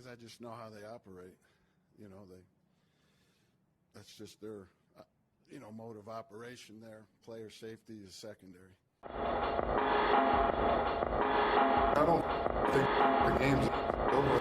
because I just know how they operate. You know, that's just their, mode of operation there. Player safety is secondary. I don't think the game's over.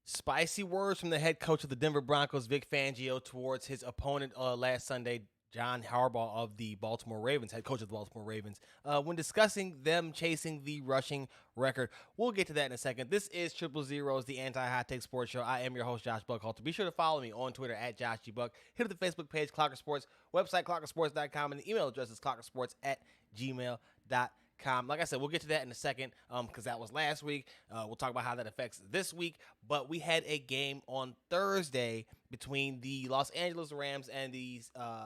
Spicy words from the head coach of the Denver Broncos, Vic Fangio, towards his opponent last Sunday, John Harbaugh of the Baltimore Ravens, head coach of the Baltimore Ravens, when discussing them chasing the rushing record. We'll get to that in a second. This is Triple Zeros, the anti-hot take sports show. I am your host, Josh Buckhalter. Be sure to follow me on Twitter at JoshGBuck. Hit up the Facebook page, Clocker Sports, website, clockersports.com, and the email address is clockersports@gmail.com. Like I said, we'll get to that in a second because that was last week. We'll talk about how that affects this week. But we had a game on Thursday between the Los Angeles Rams and the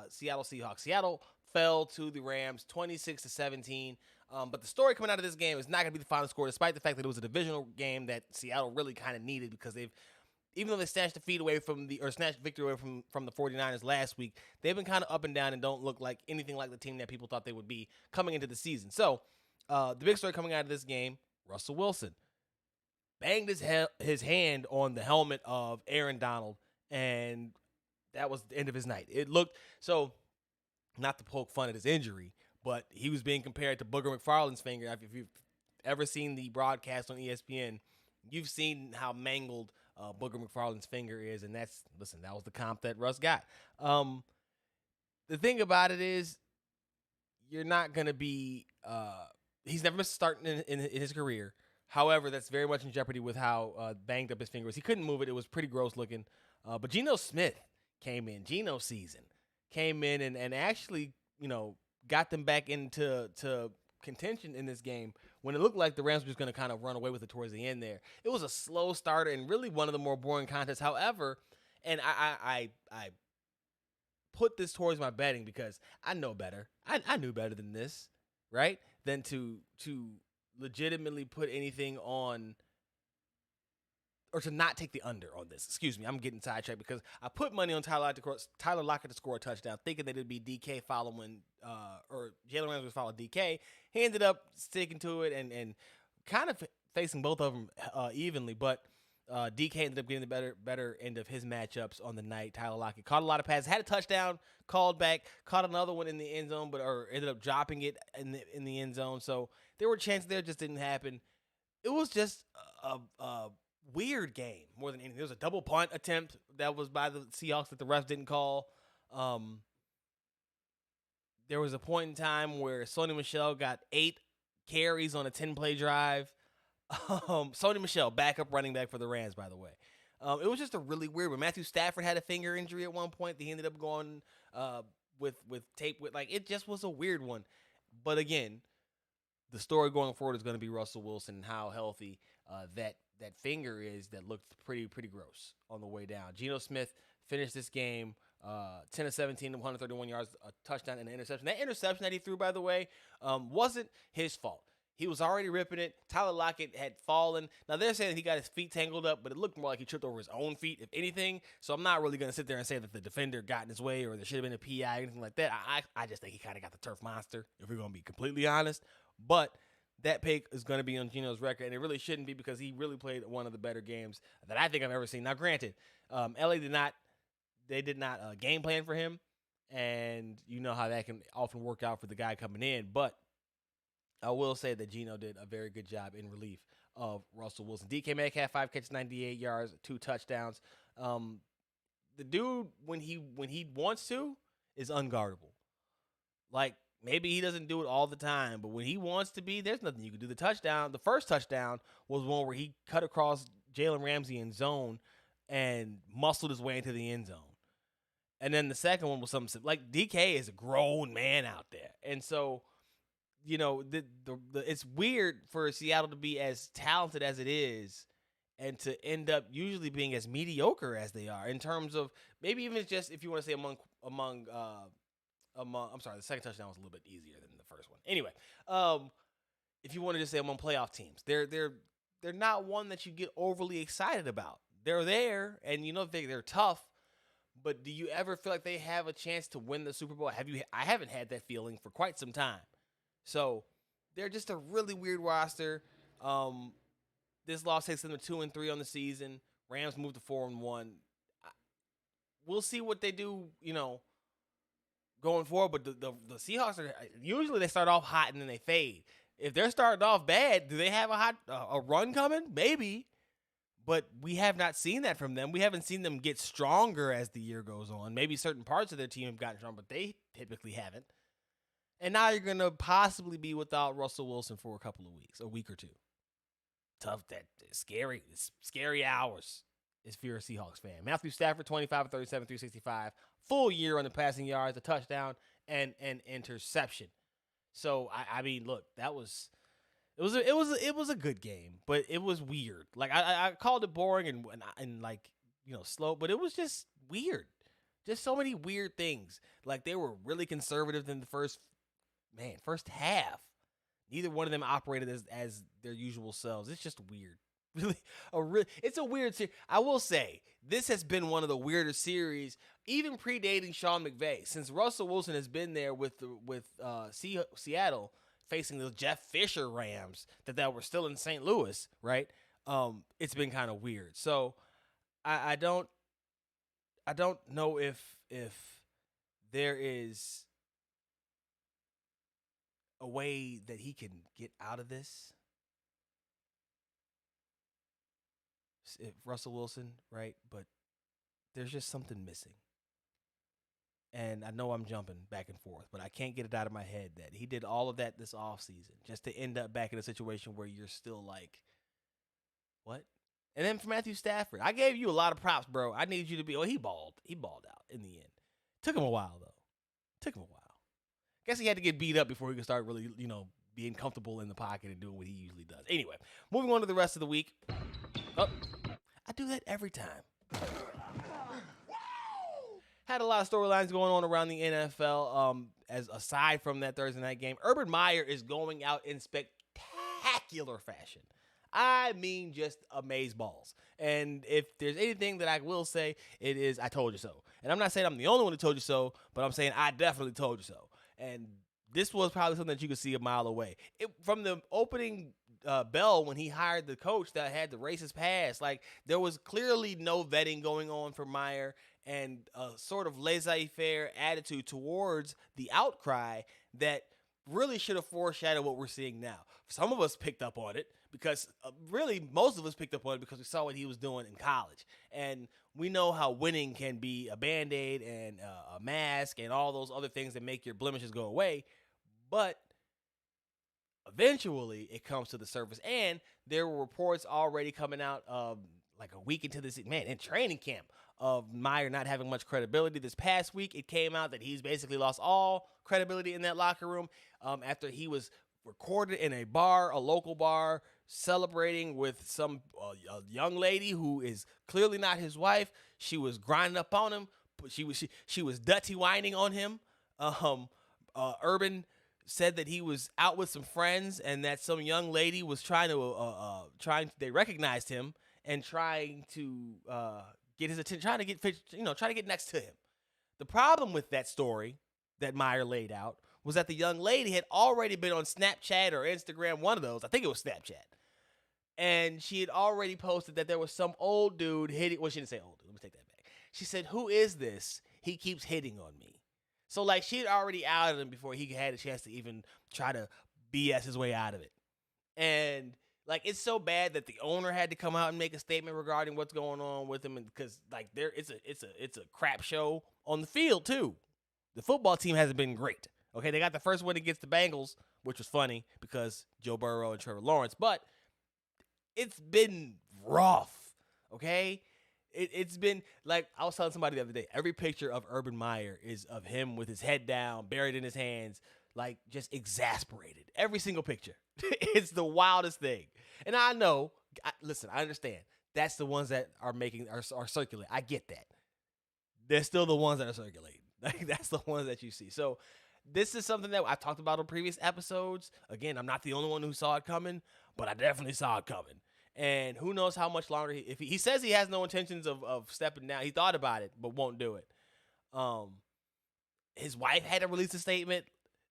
Seattle Seahawks. Seattle fell to the Rams 26-17. But the story coming out of this game is not going to be the final score, despite the fact that it was a divisional game that Seattle really kind of needed because even though they snatched victory away from the 49ers last week, they've been kind of up and down and don't look like anything like the team that people thought they would be coming into the season. So the big story coming out of this game, Russell Wilson banged his hand on the helmet of Aaron Donald, and that was the end of his night. It looked so, not to poke fun at his injury, but he was being compared to Booger McFarland's finger. If you've ever seen the broadcast on ESPN, you've seen how mangled Booger McFarland's finger is, and that was the comp that Russ got. The thing about it is, you're not going to be he's never missed a start in his career. However, that's very much in jeopardy with how banged up his finger was. He couldn't move it. It was pretty gross looking. But Geno Smith came in. Geno season came in and actually, got them back into contention in this game when it looked like the Rams were just going to kind of run away with it towards the end there. It was a slow starter and really one of the more boring contests. However, and I put this towards my betting because I know better. I knew better than this, right? Than to legitimately put anything on, or to not take the under on this. Excuse me, I'm getting sidetracked because I put money on Tyler Lockett to score a touchdown, thinking that it'd be DK following, or Jalen Ramsey would follow DK. He ended up sticking to it and kind of facing both of them evenly, but DK ended up getting the better end of his matchups on the night. Tyler Lockett caught a lot of passes, had a touchdown, called back, caught another one in the end zone, or ended up dropping it in the end zone. So there were chances there, just didn't happen. It was just a weird game more than anything. There was a double punt attempt that was by the Seahawks that the refs didn't call. There was a point in time where Sony Michel got 8 carries on a 10-play drive. Sony Michel, backup running back for the Rams, by the way. It was just a really weird one. Matthew Stafford had a finger injury at one point. He ended up going with tape. It just was a weird one. But again, the story going forward is going to be Russell Wilson and how healthy that finger is that looked pretty gross on the way down. Geno Smith finished this game 10 of 17, 131 yards, a touchdown, and an interception. That interception that he threw, by the way, wasn't his fault. He was already ripping it. Tyler Lockett had fallen. Now, they're saying that he got his feet tangled up, but it looked more like he tripped over his own feet, if anything. So I'm not really going to sit there and say that the defender got in his way or there should have been a PI or anything like that. I just think he kind of got the turf monster, if we're going to be completely honest. But that pick is going to be on Geno's record, and it really shouldn't be because he really played one of the better games that I think I've ever seen. Now, granted, LA did not game plan for him, and you know how that can often work out for the guy coming in. But I will say that Geno did a very good job in relief of Russell Wilson. DK Metcalf, 5 catches, 98 yards, 2 touchdowns. The dude, when he wants to, is unguardable. Maybe he doesn't do it all the time, but when he wants to be, there's nothing you can do. The first touchdown was one where he cut across Jalen Ramsey in zone and muscled his way into the end zone. And then the second one was something like DK is a grown man out there. And so, it's weird for Seattle to be as talented as it is and to end up usually being as mediocre as they are in terms of maybe even just, if you want to say among I'm sorry, the second touchdown was a little bit easier than the first one. Anyway, if you want to just say among playoff teams, they're not one that you get overly excited about. They're there, and they're tough. But do you ever feel like they have a chance to win the Super Bowl? I haven't had that feeling for quite some time. So they're just a really weird roster. This loss takes them to 2-3 on the season. Rams move to 4-1. We'll see what they do, going forward. But the Seahawks usually they start off hot and then they fade. If they're starting off bad, do they have a run coming? Maybe. But we have not seen that from them. We haven't seen them get stronger as the year goes on. Maybe certain parts of their team have gotten stronger, but they typically haven't. And now you're going to possibly be without Russell Wilson for a couple of weeks, a week or two. Tough, scary hours if you're a Seahawks fan. Matthew Stafford, 25 of 37, 365. Full year on the passing yards, a touchdown, and an interception. So, I mean, look, It was a good game, but it was weird. Like I called it boring and like slow, but it was just weird. Just so many weird things. Like they were really conservative in the first half. Neither one of them operated as their usual selves. It's just weird. It's a weird series. I will say this has been one of the weirder series, even predating Sean McVay, since Russell Wilson has been there with Seattle. Facing the Jeff Fisher Rams that were still in St. Louis, right? It's been kind of weird. So I don't know if there is a way that he can get out of this. If Russell Wilson, right? But there's just something missing. And I know I'm jumping back and forth, but I can't get it out of my head that he did all of that this offseason just to end up back in a situation where you're still like, what? And then for Matthew Stafford, I gave you a lot of props, bro. I needed you to be, he balled. He balled out in the end. Took him a while, though. Guess he had to get beat up before he could start really, being comfortable in the pocket and doing what he usually does. Anyway, moving on to the rest of the week. Oh, I do that every time. Had a lot of storylines going on around the NFL. As aside from that Thursday night game, Urban Meyer is going out in spectacular fashion. I mean, just amazeballs. And if there's anything that I will say, it is I told you so. And I'm not saying I'm the only one who told you so, but I'm saying I definitely told you so. And this was probably something that you could see a mile away. From the opening bell when he hired the coach that had the racist past, like there was clearly no vetting going on for Meyer and a sort of laissez-faire attitude towards the outcry that really should have foreshadowed what we're seeing now. Some of us picked up on it because really most of us picked up on it because we saw what he was doing in college. And we know how winning can be a Band-Aid and a mask and all those other things that make your blemishes go away. But eventually it comes to the surface. And there were reports already coming out like a week into this, in training camp, of Meyer not having much credibility. This past week, it came out that he's basically lost all credibility in that locker room after he was recorded in a local bar, celebrating with some a young lady who is clearly not his wife. She was grinding up on him. She was dirty whining on him. Urban said that he was out with some friends and that some young lady was they recognized him and trying to get his attention, trying to get next to him. The problem with that story that Meyer laid out was that the young lady had already been on Snapchat or Instagram, one of those. I think it was Snapchat. And she had already posted that there was some old dude hitting. Well, she didn't say old dude. Let me take that back. She said, "Who is this? He keeps hitting on me." So, like, she had already outed him before he had a chance to even try to BS his way out of it. And like, it's so bad that the owner had to come out and make a statement regarding what's going on with him, and because like it's a crap show on the field too. The football team hasn't been great. Okay, they got the first win against the Bengals, which was funny because Joe Burrow and Trevor Lawrence, but it's been rough. Okay, it's been like I was telling somebody the other day. Every picture of Urban Meyer is of him with his head down, buried in his hands, like just exasperated. Every single picture. It's the wildest thing. And I know, listen, I understand. That's the ones that are circulating. I get that. They're still the ones that are circulating. Like, that's the ones that you see. So this is something that I've talked about on previous episodes. Again, I'm not the only one who saw it coming, but I definitely saw it coming. And who knows how much longer if he says he has no intentions of stepping down. He thought about it, but won't do it. His wife had to release a statement.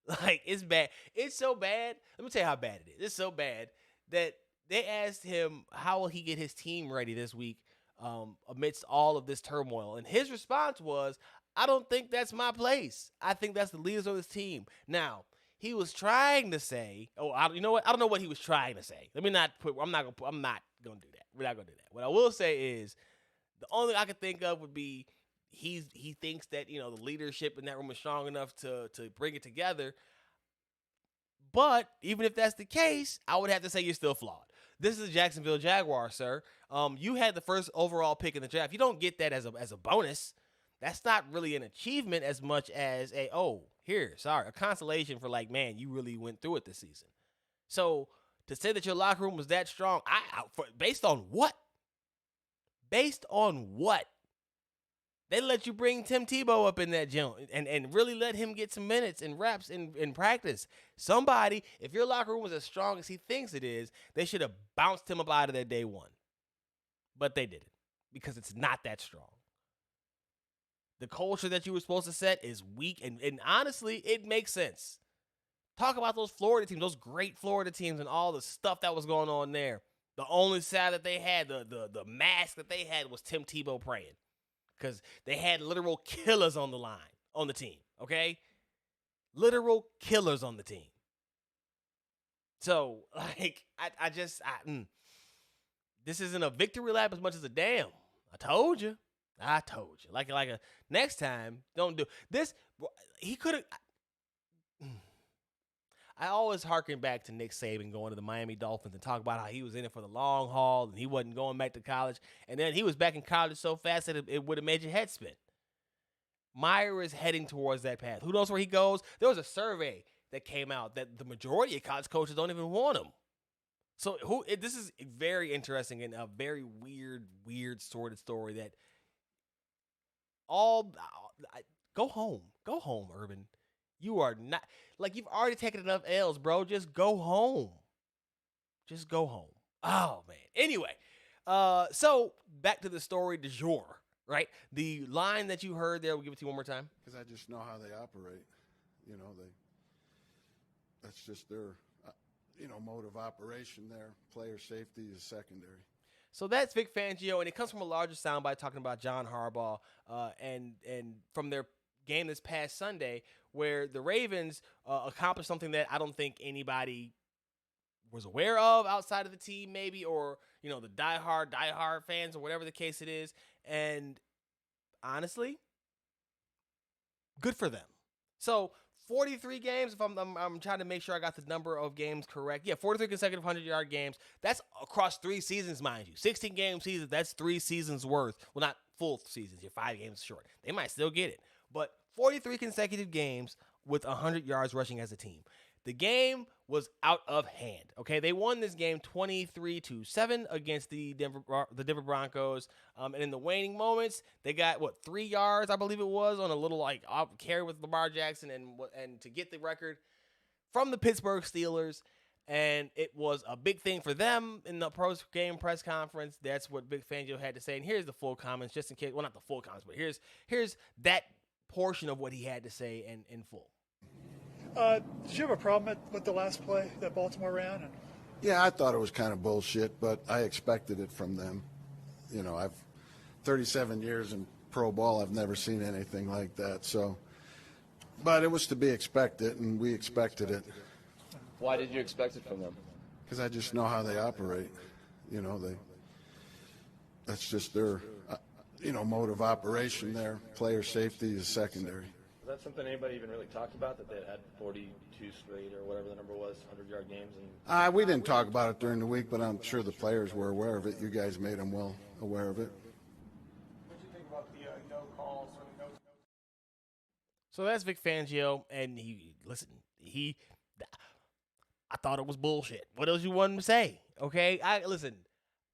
Like, it's bad. It's so bad. Let me tell you how bad it is. It's so bad that they asked him how will he get his team ready this week amidst all of this turmoil. And his response was, I don't think that's my place. I think that's the leaders of this team. Now, he was trying to say, you know what? I don't know what he was trying to say. I'm not going to do that. We're not going to do that. What I will say is the only thing I could think of would be he thinks that, the leadership in that room is strong enough to bring it together. But even if that's the case, I would have to say you're still flawed. This is the Jacksonville Jaguars, sir. You had the first overall pick in the draft. You don't get that as a bonus. That's not really an achievement as much as a consolation for like, man, you really went through it this season. So to say that your locker room was that strong, based on what? Based on what? They let you bring Tim Tebow up in that gym and really let him get some minutes and reps in practice. Somebody, if your locker room was as strong as he thinks it is, they should have bounced him up out of there day one. But they didn't, because it's not that strong. The culture that you were supposed to set is weak, and honestly, it makes sense. Talk about those Florida teams, those great Florida teams, and all the stuff that was going on there. The only side that they had, the mask that they had was Tim Tebow praying. Because they had literal killers on the team, okay? Literal killers on the team. So, like, this isn't a victory lap as much as a damn. I told you. Like a next time, don't do this. He could have. I always harken back to Nick Saban going to the Miami Dolphins and talk about how he was in it for the long haul and he wasn't going back to college. And then he was back in college so fast that it would have made your head spin. Meyer is heading towards that path. Who knows where he goes? There was a survey that came out that the majority of college coaches don't even want him. So this is very interesting and a very weird sordid story that go home, Urban. You are not, like, you've already taken enough L's, bro. Just go home. Oh, man. Anyway, so back to the story du jour, right? The line that you heard there, we'll give it to you one more time. Because I just know how they operate. That's just their, mode of operation there. Player safety is secondary. So that's Vic Fangio, and it comes from a larger soundbite talking about John Harbaugh and from their game this past Sunday, where the Ravens accomplished something that I don't think anybody was aware of outside of the team, maybe, or the diehard fans, or whatever the case it is. And honestly, good for them. So 43 games, if I'm trying to make sure I got the number of games correct. Yeah, 43 consecutive 100-yard games. That's across 3 seasons, mind you. 16-game season, that's 3 seasons worth. Well, not full seasons. You're 5 games short. They might still get it. But 43 consecutive games with 100 yards rushing as a team. The game was out of hand. Okay, they won this game 23-7 against the Denver Broncos. And in the waning moments, they got 3 yards, I believe it was, on a little carry with Lamar Jackson and to get the record from the Pittsburgh Steelers. And it was a big thing for them in the post-game press conference. That's what Vic Fangio had to say. And here's the full comments, just in case. Well, not the full comments, but here's that portion of what he had to say in full. Did you have a problem with the last play that Baltimore ran? Yeah, I thought it was kind of bullshit, but I expected it from them. I've 37 years in pro ball. I've never seen anything like that. So, but it was to be expected, and we expected it. Why did you expect it from them? Because I just know how they operate. That's just their, mode of operation there. Player safety is secondary. Is that something anybody even really talked about, that they had 42 straight or whatever the number was, 100-yard games? We didn't talk about it during the week, but I'm sure the players were aware of it. You guys made them well aware of it. What did you think about the no calls or no? So that's Vic Fangio, and I thought it was bullshit. What else you want him to say? Okay,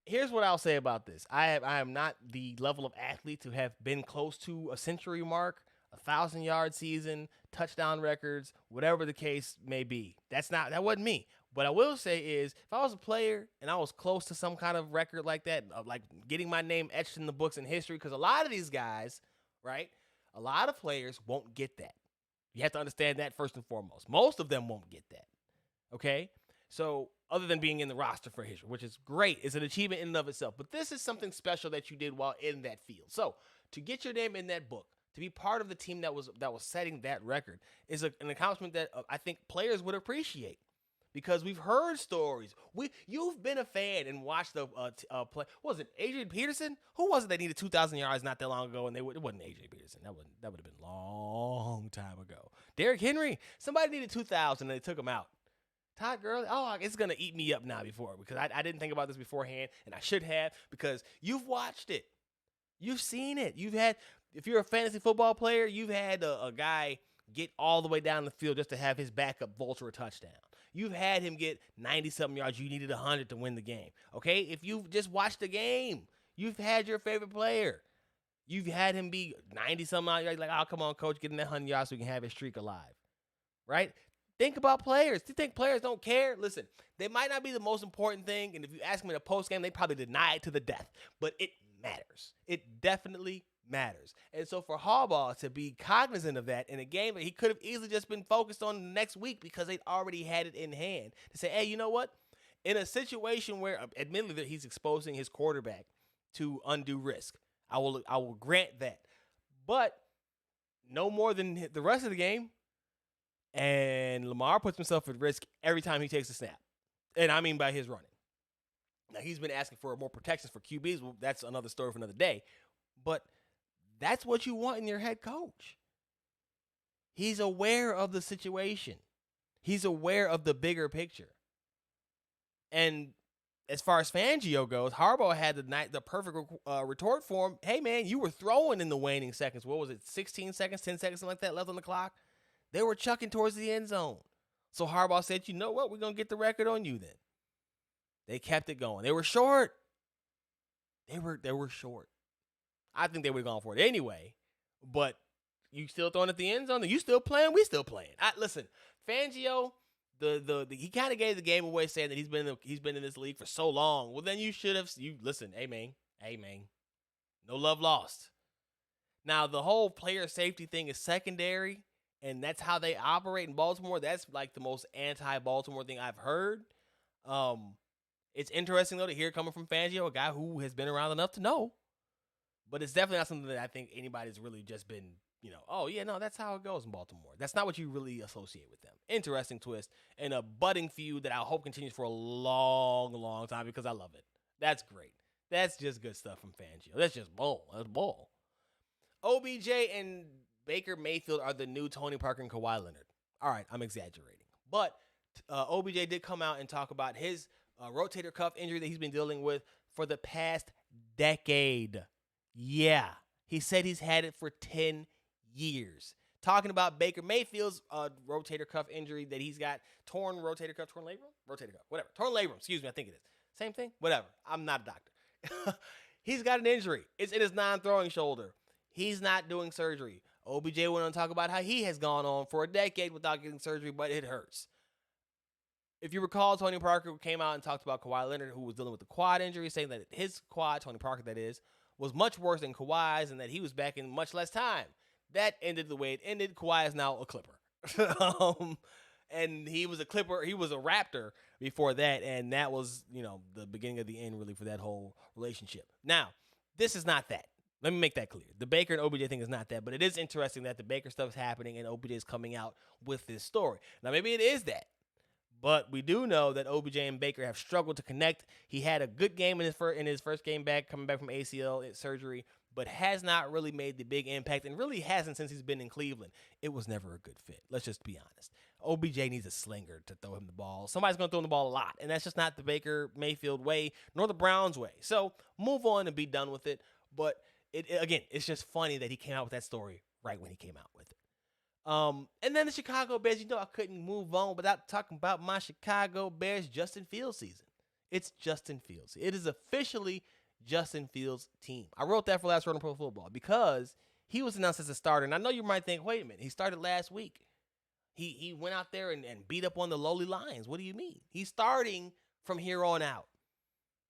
here's what I'll say about this. I am not the level of athlete to have been close to a century mark, 1,000-yard season, touchdown records, whatever the case may be. That wasn't me. What I will say is, if I was a player and I was close to some kind of record like that, like getting my name etched in the books in history, because a lot of these guys, right, a lot of players won't get that. You have to understand that first and foremost. Most of them won't get that, okay? So other than being in the roster for history, which is great, it's an achievement in and of itself. But this is something special that you did while in that field. So to get your name in that book, to be part of the team that was setting that record, is an accomplishment that I think players would appreciate. Because we've heard stories. You've been a fan and watched the play. What was it, Adrian Peterson? Who was it that needed 2,000 yards not that long ago? And it wasn't Adrian Peterson. That would have been a long time ago. Derrick Henry. Somebody needed 2,000 and they took him out. Todd Gurley. Oh, it's gonna eat me up now because I didn't think about this beforehand, and I should have, because you've watched it, you've seen it. If you're a fantasy football player, you've had a guy get all the way down the field just to have his backup vulture a touchdown. You've had him get 90-something yards. You needed 100 to win the game. Okay? If you've just watched the game, you've had your favorite player. You've had him be 90-something yards. Like, oh, come on, coach, get in that 100 yards so we can have his streak alive. Right? Think about players. Do you think players don't care? Listen, they might not be the most important thing, and if you ask them in a post-game, they probably deny it to the death. But it matters. It definitely matters. And so for Harbaugh to be cognizant of that in a game that he could have easily just been focused on the next week because they'd already had it in hand, to say, hey, you know what? In a situation where, admittedly, that he's exposing his quarterback to undue risk, I will grant that. But no more than the rest of the game. And Lamar puts himself at risk every time he takes a snap. And I mean by his running. Now, he's been asking for more protections for QBs. Well, that's another story for another day. But that's what you want in your head coach. He's aware of the situation. He's aware of the bigger picture. And as far as Fangio goes, Harbaugh had the perfect retort for him. Hey, man, you were throwing in the waning seconds. What was it, 16 seconds, 10 seconds, something like that left on the clock? They were chucking towards the end zone. So Harbaugh said, you know what? We're going to get the record on you then. They kept it going. They were short. They were short. I think they would have gone for it anyway. But you still throwing at the end zone? You still playing? We still playing. Listen, Fangio, he kind of gave the game away saying that he's been in this league for so long. Well, then you should have. Listen, hey man, no love lost. Now the whole player safety thing is secondary, and that's how they operate in Baltimore. That's like the most anti-Baltimore thing I've heard. It's interesting though to hear coming from Fangio, a guy who has been around enough to know. But it's definitely not something that I think anybody's really just been, oh, yeah, no, that's how it goes in Baltimore. That's not what you really associate with them. Interesting twist and a budding feud that I hope continues for a long, long time because I love it. That's great. That's just good stuff from Fangio. That's just bull. That's bull. OBJ and Baker Mayfield are the new Tony Parker and Kawhi Leonard. All right, I'm exaggerating. But OBJ did come out and talk about his rotator cuff injury that he's been dealing with for the past decade. Yeah, he said he's had it for 10 years. Talking about Baker Mayfield's rotator cuff injury that he's got, torn labrum, whatever. Torn labrum, excuse me, I think it is. Same thing? Whatever. I'm not a doctor. He's got an injury. It's in his non-throwing shoulder. He's not doing surgery. OBJ went on to talk about how he has gone on for a decade without getting surgery, but it hurts. If you recall, Tony Parker came out and talked about Kawhi Leonard, who was dealing with the quad injury, saying that his quad, Tony Parker that is, was much worse than Kawhi's and that he was back in much less time. That ended the way it ended. Kawhi is now a Clipper. And he was a Clipper. He was a Raptor before that, and that was, the beginning of the end, really, for that whole relationship. Now, this is not that. Let me make that clear. The Baker and OBJ thing is not that, but it is interesting that the Baker stuff is happening and OBJ is coming out with this story. Now, maybe it is that. But we do know that OBJ and Baker have struggled to connect. He had a good game in his first game back, coming back from ACL surgery, but has not really made the big impact and really hasn't since he's been in Cleveland. It was never a good fit. Let's just be honest. OBJ needs a slinger to throw him the ball. Somebody's going to throw him the ball a lot, and that's just not the Baker Mayfield way nor the Browns way. So move on and be done with it. But again, it's just funny that he came out with that story right when he came out with it. And then the Chicago Bears, I couldn't move on without talking about my Chicago Bears Justin Fields season. It's Justin Fields. It is officially Justin Fields' team. I wrote that for Last Word on Pro Football because he was announced as a starter. And I know you might think, wait a minute, he started last week. He went out there and beat up on the lowly Lions. What do you mean? He's starting from here on out,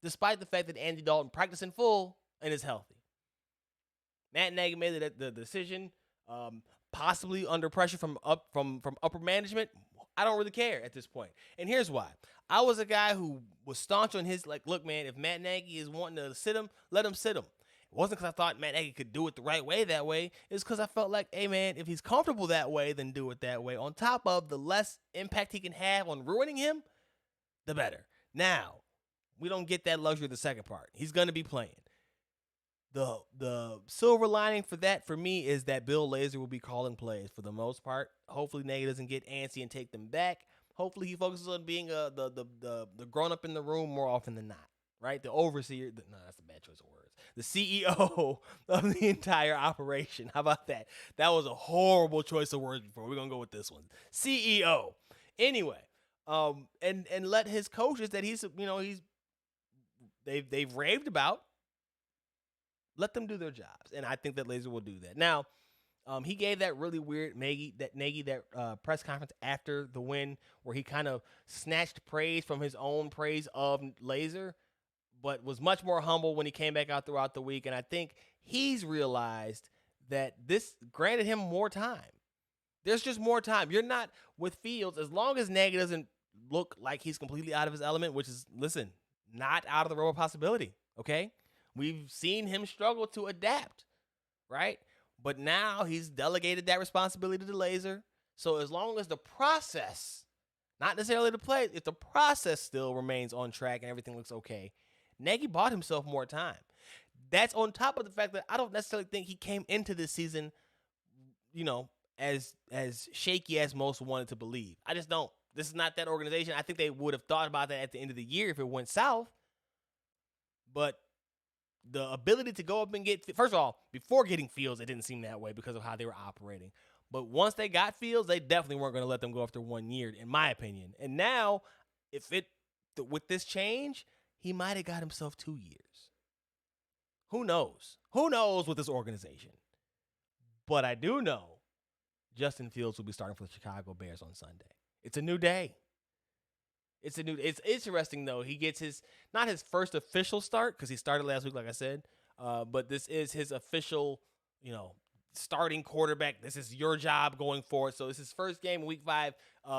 despite the fact that Andy Dalton practiced in full and is healthy. Matt Nagy made the decision, possibly under pressure from upper management. I don't really care at this point. And here's why. I was a guy who was staunch on his, like, look, man, if Matt Nagy is wanting to sit him, let him sit him. It wasn't because I thought Matt Nagy could do it the right way that way. It's because I felt like, hey, man, if he's comfortable that way, then do it that way. On top of the less impact he can have on ruining him, the better. Now, we don't get that luxury of the second part. He's going to be playing. The silver lining for that, for me, is that Bill Lazor will be calling plays for the most part. Hopefully, Nagy doesn't get antsy and take them back. Hopefully, he focuses on being the grown-up in the room more often than not, right? The overseer. No, that's a bad choice of words. The CEO of the entire operation. How about that? That was a horrible choice of words before. We're going to go with this one. CEO. Anyway, and let his coaches that they've raved about, let them do their jobs. And I think that Lazor will do that. Now, he gave that really weird Nagy press conference after the win where he kind of snatched praise from his own praise of Lazor, but was much more humble when he came back out throughout the week. And I think he's realized that this granted him more time. There's just more time. You're not with Fields, as long as Nagy doesn't look like he's completely out of his element, which is, listen, not out of the realm of possibility, okay? We've seen him struggle to adapt, right? But now he's delegated that responsibility to Lazor. So as long as the process, not necessarily the play, if the process still remains on track and everything looks okay, Nagy bought himself more time. That's on top of the fact that I don't necessarily think he came into this season, as shaky as most wanted to believe. I just don't. This is not that organization. I think they would have thought about that at the end of the year if it went south. But the ability to go up and get, first of all, before getting Fields, it didn't seem that way because of how they were operating. But once they got Fields, they definitely weren't going to let them go after 1 year, in my opinion. And now, with this change, he might have got himself 2 years. Who knows? Who knows with this organization? But I do know Justin Fields will be starting for the Chicago Bears on Sunday. It's a new day. It's interesting, though. He gets not his first official start, because he started last week, like I said, but this is his official, starting quarterback. This is your job going forward. So it's his first game in week 5.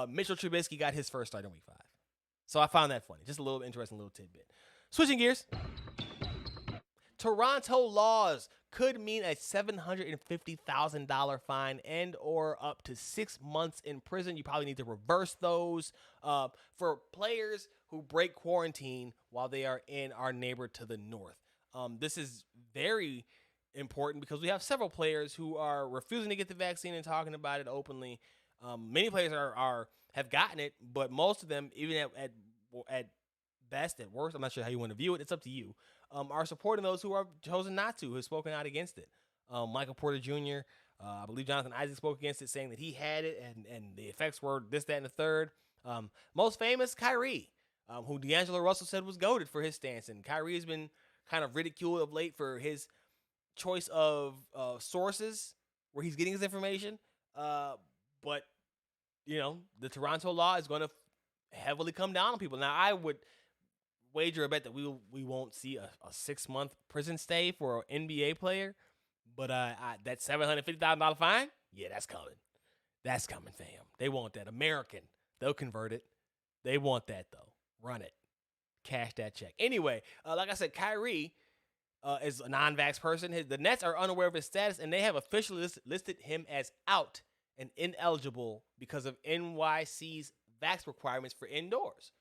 Mitchell Trubisky got his first start in week 5. So I found that funny. Just a little interesting little tidbit. Switching gears. Toronto laws could mean a $750,000 fine and or up to 6 months in prison. You probably need to reverse those for players who break quarantine while they are in our neighbor to the north. This is very important because we have several players who are refusing to get the vaccine and talking about it openly. Many players have gotten it, but most of them, even at best, at worst, I'm not sure how you want to view it, it's up to you, are supporting those who are chosen not to, who have spoken out against it. Michael Porter Jr., I believe Jonathan Isaac spoke against it, saying that he had it and the effects were this, that, and the third. Most famous, Kyrie, who D'Angelo Russell said was goated for his stance. And Kyrie has been kind of ridiculed of late for his choice of sources where he's getting his information. But, the Toronto law is going to heavily come down on people. Now, I would wager a bet that we won't see a 6-month prison stay for an NBA player. But that $750,000 fine, yeah, that's coming. That's coming, fam. They want that. American. They'll convert it. They want that, though. Run it. Cash that check. Anyway, like I said, Kyrie is a non-vax person. The Nets are unaware of his status, and they have officially listed him as out and ineligible because of NYC's vax requirements for indoors.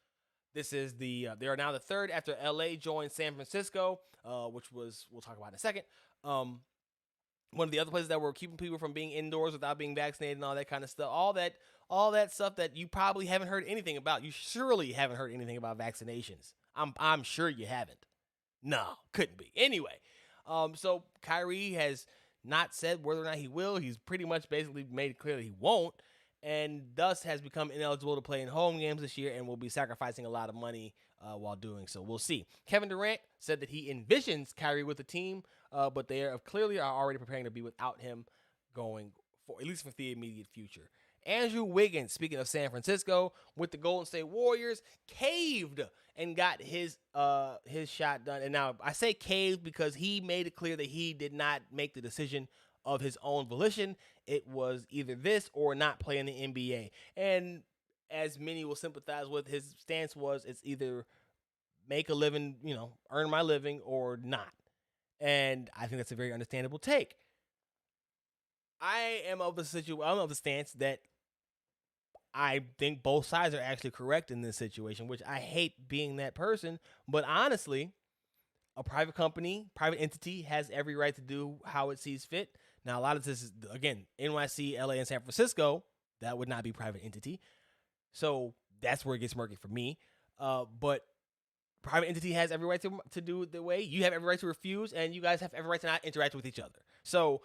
This is they are now the third after LA joined San Francisco, which we'll talk about in a second. One of the other places that were keeping people from being indoors without being vaccinated and all that kind of stuff. All that stuff that you probably haven't heard anything about. You surely haven't heard anything about vaccinations. I'm sure you haven't. No, couldn't be. Anyway, so Kyrie has not said whether or not he will. He's pretty much basically made it clear that he won't, and thus has become ineligible to play in home games this year and will be sacrificing a lot of money while doing so. We'll see. Kevin Durant said that he envisions Kyrie with the team, but they are clearly already preparing to be without him going for at least for the immediate future. Andrew Wiggins, speaking of San Francisco, with the Golden State Warriors, caved and got his shot done. And now I say caved because he made it clear that he did not make the decision of his own volition. It was either this or not play in the NBA. And as many will sympathize with, his stance was it's either make a living, earn my living or not. And I think that's a very understandable take. I'm of the stance that I think both sides are actually correct in this situation, which I hate being that person. But honestly, a private company, private entity has every right to do how it sees fit. Now, a lot of this is, again, NYC, LA, and San Francisco. That would not be private entity. So that's where it gets murky for me. But private entity has every right to do it the way. You have every right to refuse, and you guys have every right to not interact with each other. So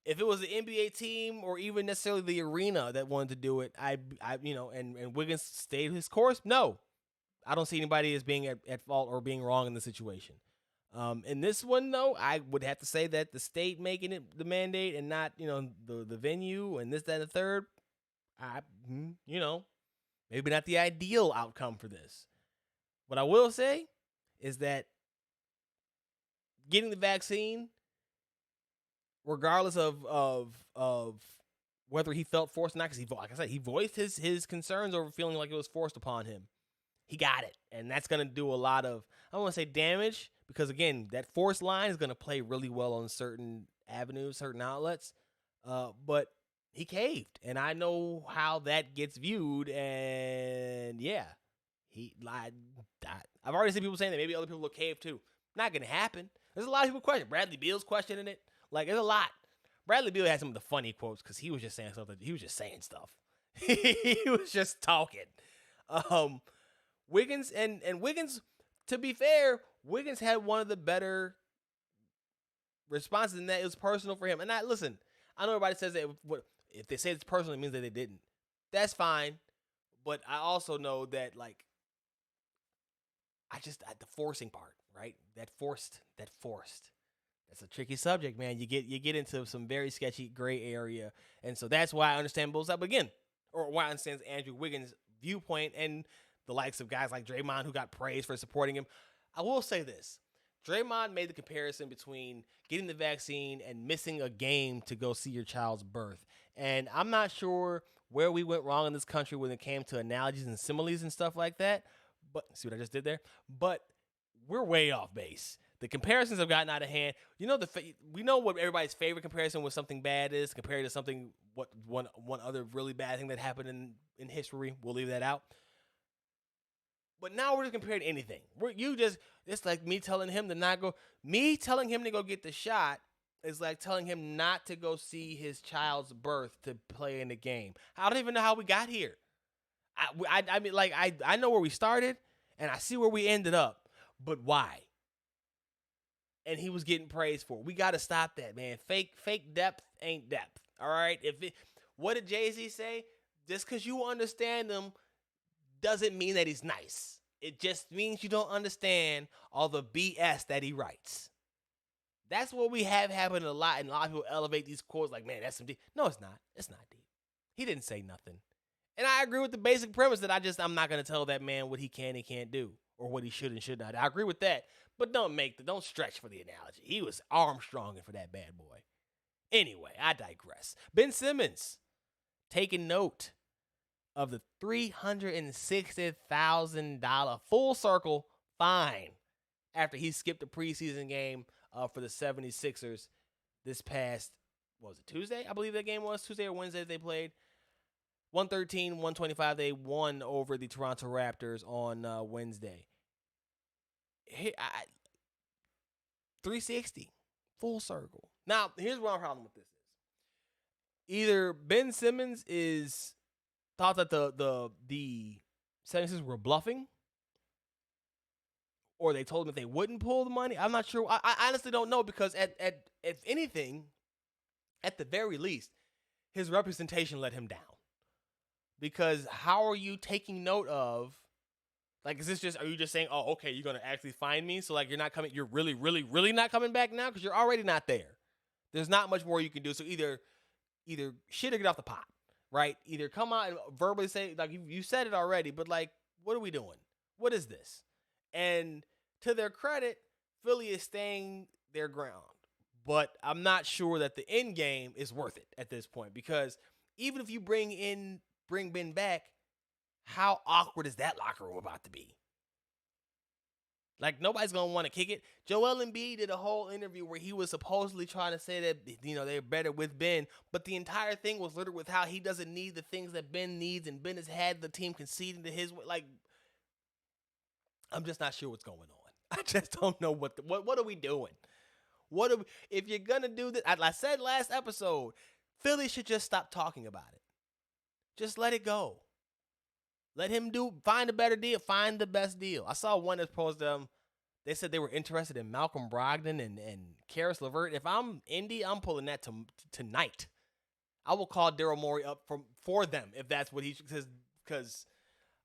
if it was the NBA team or even necessarily the arena that wanted to do it, and Wiggins stayed his course, no. I don't see anybody as being at fault or being wrong in the situation. In this one, though, I would have to say that the state making it the mandate and not, the venue and this, that, and the third, maybe not the ideal outcome for this. What I will say is that getting the vaccine, regardless of whether he felt forced or not, because like I said, he voiced his concerns over feeling like it was forced upon him. He got it, and that's going to do a lot of, I don't want to say damage, because again, that force line is going to play really well on certain avenues, certain outlets, but he caved, and I know how that gets viewed, and yeah, he lied. I've already seen people saying that maybe other people will cave too. Not going to happen. There's a lot of people questioning. Bradley Beal's questioning it. Like, there's a lot. Bradley Beal had some of the funny quotes because he was just saying stuff. He was just saying stuff. He was just talking. Wiggins and Wiggins, to be fair, Wiggins had one of the better responses in that it was personal for him. And I know everybody says that if they say it's personal, it means that they didn't. That's fine. But I also know that, like, the forcing part, right? That forced. That's a tricky subject, man. You get into some very sketchy gray area. And so that's why I understand both sides. But again, or why I understand Andrew Wiggins' viewpoint and the likes of guys like Draymond who got praised for supporting him. I will say this. Draymond made the comparison between getting the vaccine and missing a game to go see your child's birth. And I'm not sure where we went wrong in this country when it came to analogies and similes and stuff like that. But see what I just did there? But we're way off base. The comparisons have gotten out of hand. We know what everybody's favorite comparison with something bad is compared to something, what one other really bad thing that happened in history. We'll leave that out. But now we're just comparing anything. It's like me telling him to not go. Me telling him to go get the shot is like telling him not to go see his child's birth to play in the game. I don't even know how we got here. I know where we started, and I see where we ended up. But why? And he was getting praised for it. We got to stop that, man. Fake depth ain't depth. All right. What did Jay-Z say? Just because you understand him doesn't mean that he's nice. It just means you don't understand all the BS that he writes. That's what we have happened a lot, and a lot of people elevate these quotes like, man, that's some deep. No, it's not. It's not deep. He didn't say nothing. And I agree with the basic premise that I'm not going to tell that man what he can and can't do or what he should and should not. I agree with that, but don't stretch for the analogy. He was Armstronging for that bad boy. Anyway, I digress. Ben Simmons taking note of the $360,000 full circle fine after he skipped a preseason game for the 76ers this past, Tuesday? I believe that game was Tuesday or Wednesday they played. 113-125, they won over the Toronto Raptors on Wednesday. 360, full circle. Now, here's what my problem with this is. Either Ben Simmons thought that the 76ers were bluffing, or they told him that they wouldn't pull the money. I'm not sure. I honestly don't know, because if anything, at the very least, his representation let him down. Because how are you taking note of Like, is this just, are you just saying, oh, okay, you're going to actually find me? So, like, you're really, really, really not coming back now? Because you're already not there. There's not much more you can do. So either shit or get off the pot, right? Either come out and verbally say, like, you said it already, but, like, what are we doing? What is this? And to their credit, Philly is staying their ground. But I'm not sure that the end game is worth it at this point, because even if you bring Ben back, how awkward is that locker room about to be? Like, nobody's going to want to kick it. Joel Embiid did a whole interview where he was supposedly trying to say that, they're better with Ben, but the entire thing was littered with how he doesn't need the things that Ben needs, and Ben has had the team conceding to his way. Like, I'm just not sure what's going on. I just don't know what are we doing? If you're going to do this, I said last episode, Philly should just stop talking about it. Just let it go. Let him find a better deal, find the best deal. I saw one that posted, they said they were interested in Malcolm Brogdon and Karis LeVert. If I'm Indy, I'm pulling that tonight. I will call Daryl Morey up for them if that's what he says, because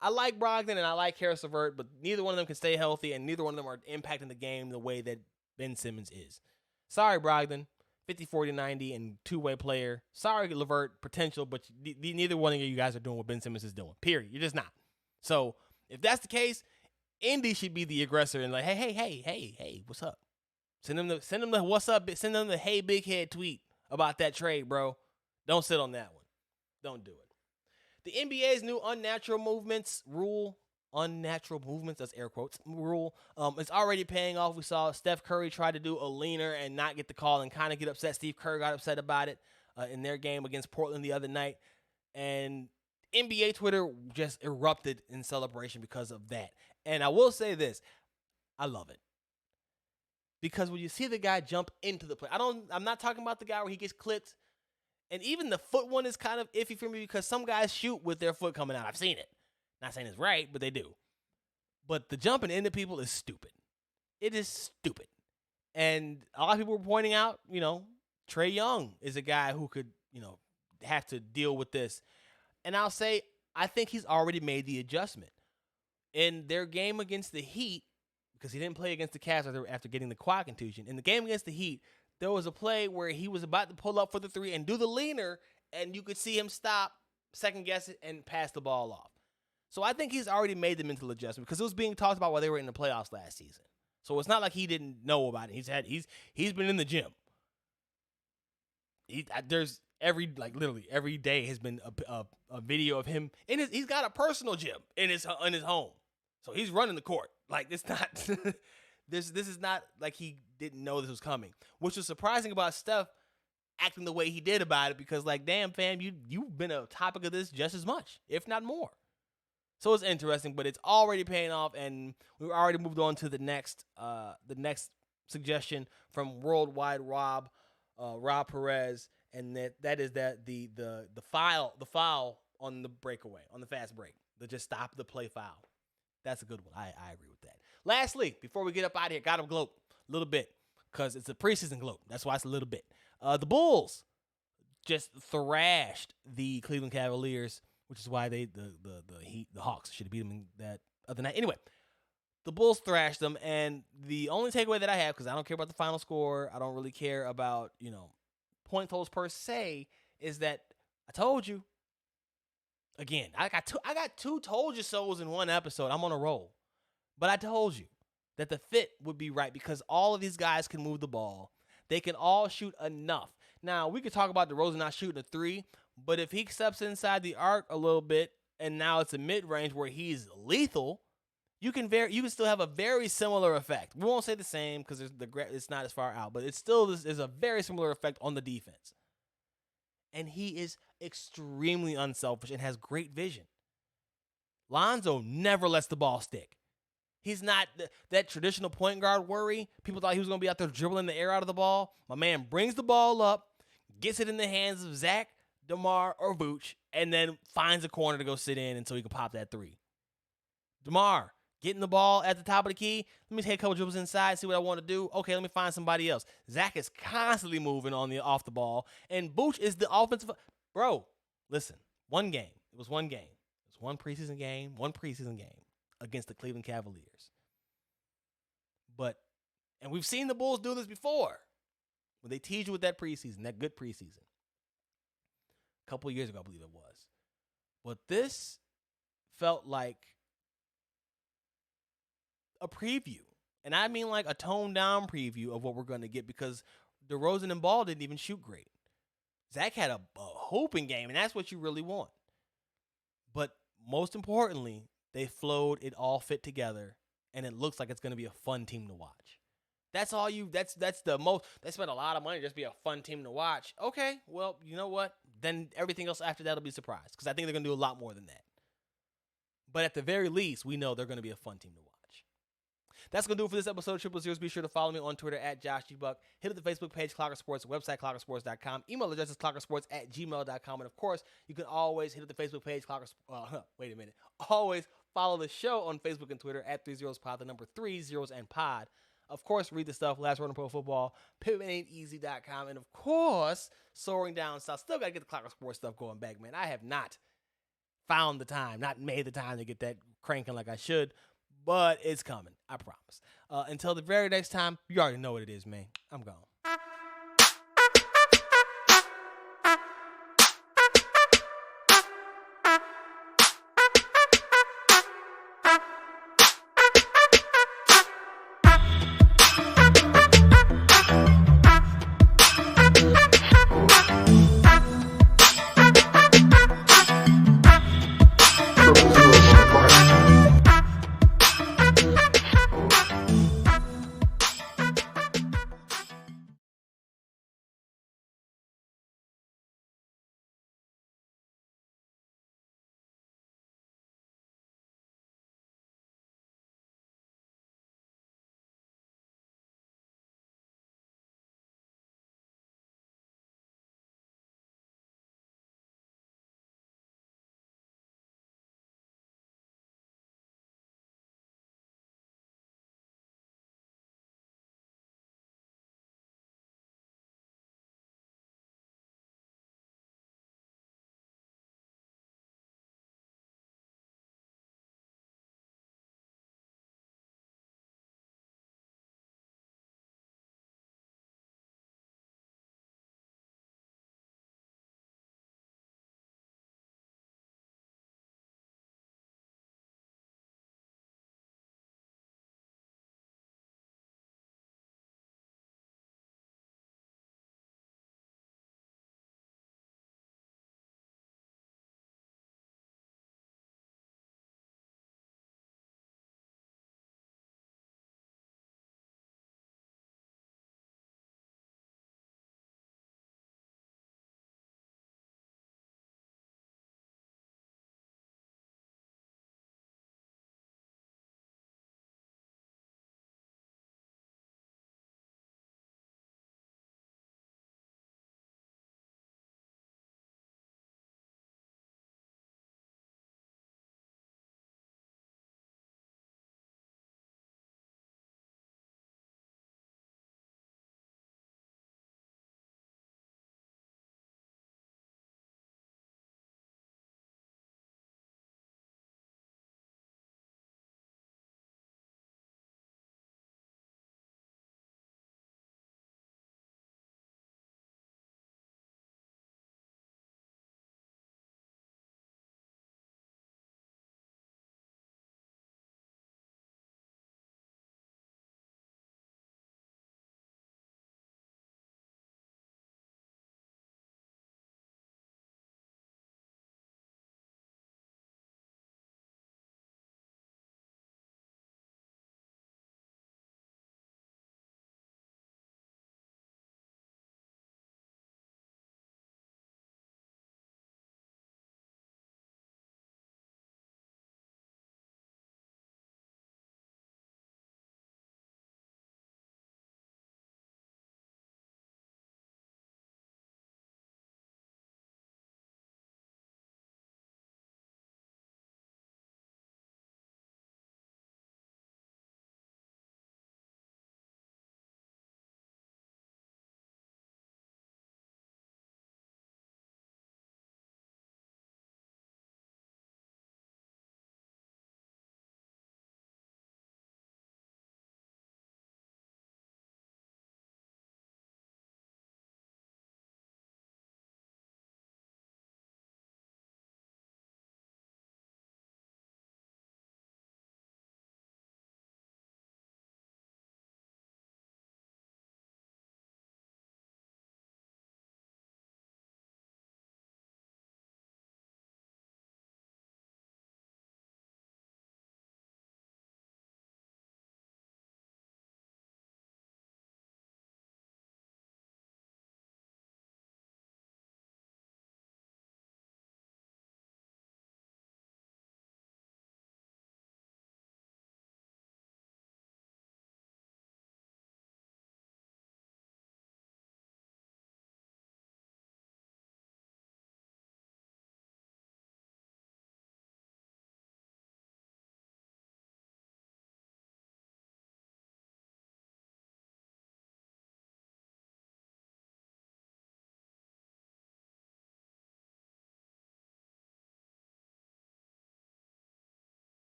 I like Brogdon and I like Karis LeVert, but neither one of them can stay healthy, and neither one of them are impacting the game the way that Ben Simmons is. Sorry, Brogdon. 50, 40, 90, and two-way player. Sorry, LeVert, potential, but neither one of you guys are doing what Ben Simmons is doing. Period. You're just not. So if that's the case, Indy should be the aggressor and like, hey, what's up? Send them the what's up. Send them the hey big head tweet about that trade, bro. Don't sit on that one. Don't do it. The NBA's new unnatural movements, that's air quotes, rule, it's already paying off. We saw Steph Curry try to do a leaner and not get the call and kind of get upset. Steve Kerr got upset about it in their game against Portland the other night. And NBA Twitter just erupted in celebration because of that. And I will say this, I love it. Because when you see the guy jump into the play, I'm not talking about the guy where he gets clipped. And even the foot one is kind of iffy for me because some guys shoot with their foot coming out. I've seen it. Not saying it's right, but they do. But the jumping into people is stupid. It is stupid. And a lot of people were pointing out, Trae Young is a guy who could, have to deal with this. And I'll say, I think he's already made the adjustment. In their game against the Heat, because he didn't play against the Cavs after getting the quad contusion, in the game against the Heat, there was a play where he was about to pull up for the three and do the leaner, and you could see him stop, second guess it, and pass the ball off. So I think he's already made the mental adjustment because it was being talked about while they were in the playoffs last season. So it's not like he didn't know about it. He's been in the gym. Literally every day has been a video of him he's got a personal gym in his home. So he's running the court. Like, it's not this is not like he didn't know this was coming. Which was surprising about Steph acting the way he did about it, because, like, damn fam, you've been a topic of this just as much, if not more. So it's interesting, but it's already paying off, and we've already moved on to the next suggestion from Worldwide Rob Perez, and that is that the foul on the breakaway, on the fast break, to just stop the play foul. That's a good one. I agree with that. Lastly, before we get up out of here, got to gloat a little bit because it's a preseason gloat. That's why it's a little bit. The Bulls just thrashed the Cleveland Cavaliers, which is why the Hawks should have beat them that other night. Anyway, the Bulls thrashed them, and the only takeaway that I have, because I don't care about the final score, I don't really care about, point totals per se, is that I told you. Again, I got two told you so's in one episode. I'm on a roll. But I told you that the fit would be right because all of these guys can move the ball. They can all shoot enough. Now, we could talk about DeRozan not shooting a three, but if he steps inside the arc a little bit and now it's a mid-range where he's lethal, you can still have a very similar effect. We won't say the same because it's not as far out, but it still is a very similar effect on the defense. And he is extremely unselfish and has great vision. Lonzo never lets the ball stick. He's not that traditional point guard worry. People thought he was going to be out there dribbling the air out of the ball. My man brings the ball up, gets it in the hands of Zach, DeMar, or Vooch, and then finds a corner to go sit in until he can pop that three. DeMar, getting the ball at the top of the key. Let me take a couple dribbles inside, see what I want to do. Okay, let me find somebody else. Zach is constantly moving off the ball, and Vooch is the offensive. Bro, listen, one game. It was one game. It was one preseason game. against the Cleveland Cavaliers. And we've seen the Bulls do this before when they teased you with that preseason, that good preseason. A couple of years ago, I believe it was. But this felt like a preview. And I mean like a toned down preview of what we're going to get because DeRozan and Ball didn't even shoot great. Zach had a hooping game, and that's what you really want. But most importantly, they flowed, it all fit together, and it looks like it's going to be a fun team to watch. That's all that's the most. They spent a lot of money to just be a fun team to watch. Okay, well, you know what? Then everything else after that will be a surprise because I think they're going to do a lot more than that. But at the very least, we know they're going to be a fun team to watch. That's going to do it for this episode of Triple Zeros. Be sure to follow me on Twitter at JoshGBuck. Hit up the Facebook page, Clocker Sports, website, clockersports.com. Email address is clockersports@gmail.com. And, of course, you can always hit up the Facebook page, wait a minute. Always follow the show on Facebook and Twitter at 30pod, the number 30 and pod. Of course, read the stuff, Last Word on Pro Football, PivotAintEasy.com. And, of course, Soaring Down South. Still got to get the Clocker Sports stuff going back, man. I have not found the time, not made the time to get that cranking like I should. But it's coming, I promise. Until the very next time, you already know what it is, man. I'm gone.